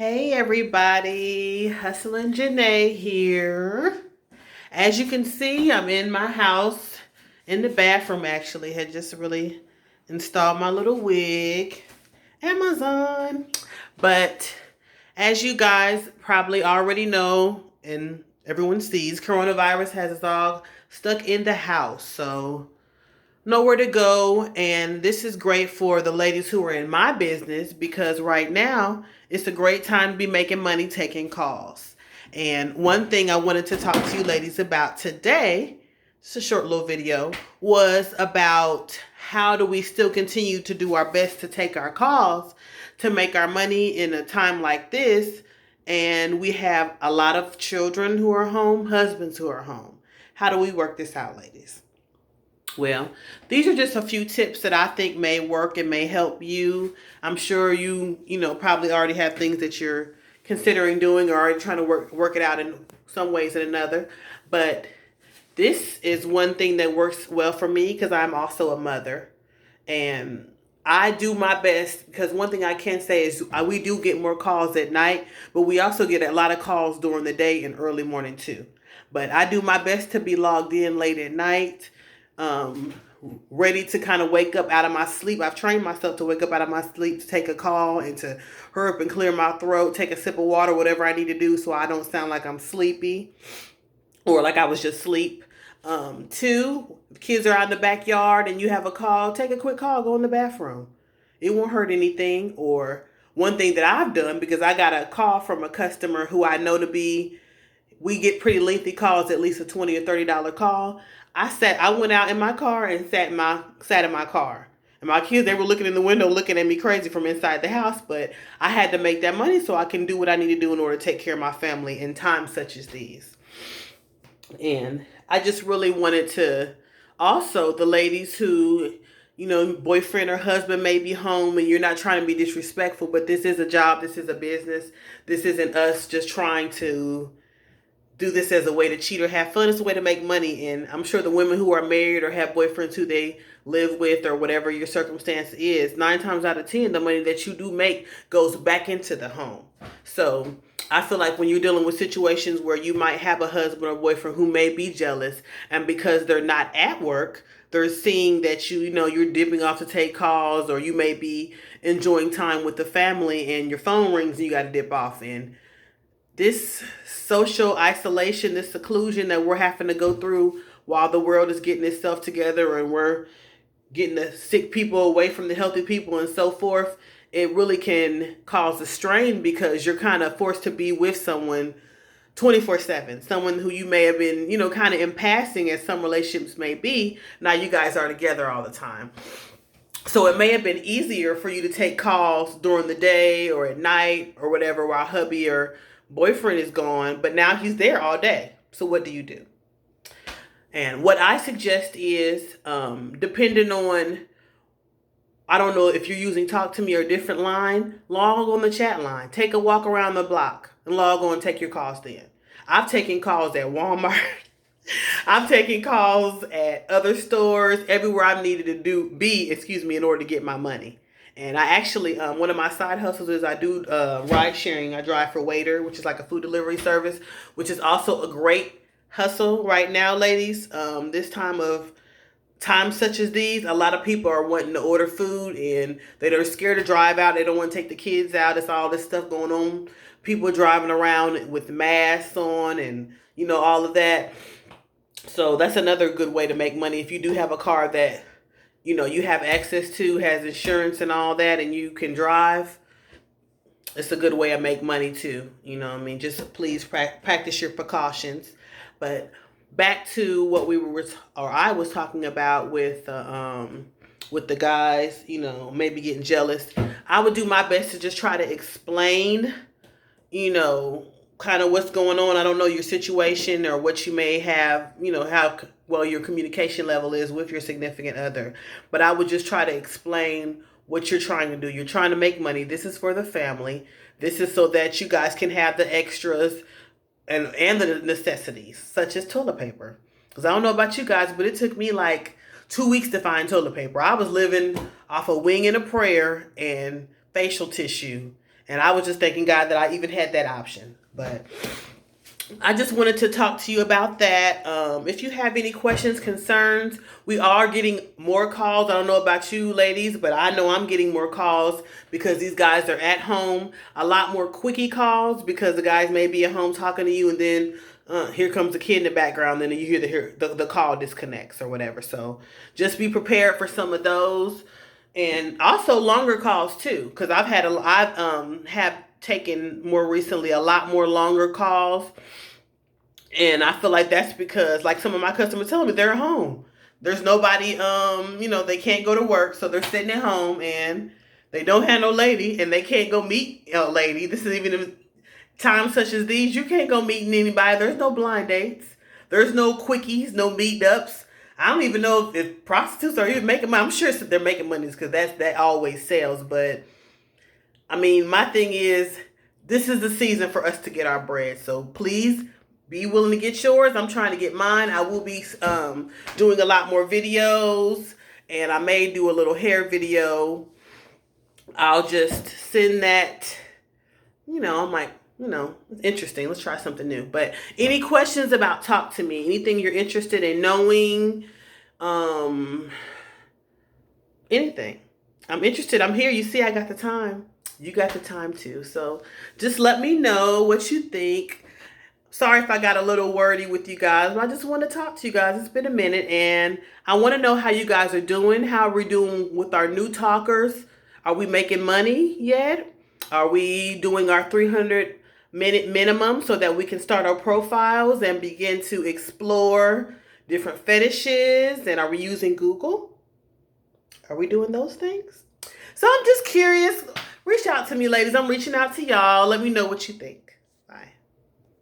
Hey everybody, Hustling Janae here. As you can see, I'm in my house, in the bathroom actually. Had just really installed my little wig. Amazon. But as you guys probably already know and everyone sees, coronavirus has us all stuck in the house. So nowhere to go, and this is great for the ladies who are in my business because right now it's a great time to be making money taking calls. And one thing I wanted to talk to you ladies about today, it's a short little video, was about how do we still continue to do our best to take our calls to make our money in a time like this. And we have a lot of children who are home, husbands who are home. How do we work this out, ladies? Well, these are just a few tips that I think may work and may help you. I'm sure you probably already have things that you're considering doing or already trying to work it out in some ways and another. But this is one thing that works well for me because I'm also a mother. And I do my best because one thing I can say is we do get more calls at night, but we also get a lot of calls during the day and early morning too. But I do my best to be logged in late at night, um, ready to kind of wake up out of my sleep. I've trained myself to wake up out of my sleep to take a call and to hurry up and clear my throat, take a sip of water, whatever I need to do so I don't sound like I'm sleepy or like I was just asleep. Two, if kids are out in the backyard and you have a call, take a quick call, go in the bathroom. It won't hurt anything. Or one thing that I've done, because I got a call from a customer who I know to be, we get pretty lengthy calls, at least a $20 or $30 call. I went out in my car and sat in my car. And my kids, they were looking in the window, looking at me crazy from inside the house, but I had to make that money so I can do what I need to do in order to take care of my family in times such as these. And I just really wanted to also, the ladies who, boyfriend or husband may be home and you're not trying to be disrespectful, but this is a job, this is a business. This isn't us just trying to do this as a way to cheat or have fun. It's a way to make money. And I'm sure the women who are married or have boyfriends who they live with or whatever your circumstance is, 9 times out of 10, the money that you do make goes back into the home. So I feel like when you're dealing with situations where you might have a husband or boyfriend who may be jealous, and because they're not at work, they're seeing that you're dipping off to take calls, or you may be enjoying time with the family and your phone rings and you got to dip off. And this social isolation, this seclusion that we're having to go through while the world is getting itself together and we're getting the sick people away from the healthy people and so forth, it really can cause a strain because you're kind of forced to be with someone 24/7, someone who you may have been, kind of in passing as some relationships may be. Now you guys are together all the time. So it may have been easier for you to take calls during the day or at night or whatever while hubby or boyfriend is gone, but now he's there all day. So what do you do? And what I suggest is, depending on, I don't know if you're using Talk to Me or a different line, log on the chat line. Take a walk around the block and log on and take your calls then. I've taken calls at Walmart. I'm taking calls at other stores, everywhere I needed to be, in order to get my money. And I actually, one of my side hustles is I do ride sharing. I drive for Waiter, which is like a food delivery service, which is also a great hustle right now, ladies. This times such as these, a lot of people are wanting to order food and they're scared to drive out. They don't want to take the kids out. It's all this stuff going on. People driving around with masks on and, all of that. So that's another good way to make money. If you do have a car that, you have access to, has insurance and all that, and you can drive, it's a good way to make money too. Just please practice your precautions. But back to what I was talking about with the guys, maybe getting jealous. I would do my best to just try to explain, kind of what's going on. I don't know your situation or what you may have, how well your communication level is with your significant other. But I would just try to explain what you're trying to do. You're trying to make money. This is for the family. This is so that you guys can have the extras and the necessities, such as toilet paper. Because I don't know about you guys, but it took me like 2 weeks to find toilet paper. I was living off a wing and a prayer and facial tissue And I was just thanking God that I even had that option. But I just wanted to talk to you about that. If you have any questions, concerns, we are getting more calls. I don't know about you ladies, but I know I'm getting more calls because these guys are at home. A lot more quickie calls because the guys may be at home talking to you, and then here comes the kid in the background, and then you hear the call disconnects or whatever. So just be prepared for some of those. And also longer calls too, because I've have taken more recently a lot more longer calls, and I feel like that's because like some of my customers telling me they're at home. There's nobody, they can't go to work, so they're sitting at home and they don't have no lady, and they can't go meet a lady. This is even in times such as these, you can't go meeting anybody. There's no blind dates. There's no quickies, no meetups. I don't even know if prostitutes are even making money. I'm sure they're making money because that always sells. But I mean, my thing is, this is the season for us to get our bread. So please be willing to get yours. I'm trying to get mine. I will be doing a lot more videos, and I may do a little hair video. I'll just send that. I'm like, it's interesting. Let's try something new. But any questions about Talk to Me? Anything you're interested in knowing? Anything. I'm interested. I'm here. You see, I got the time. You got the time too. So just let me know what you think. Sorry if I got a little wordy with you guys, but I just want to talk to you guys. It's been a minute, and I want to know how you guys are doing. How are we doing with our new talkers? Are we making money yet? Are we doing our 300-minute minimum so that we can start our profiles and begin to explore different fetishes? And are we using Google? Are we doing those things? So I'm just curious. Reach out to me, ladies. I'm reaching out to y'all. Let me know what you think. Bye.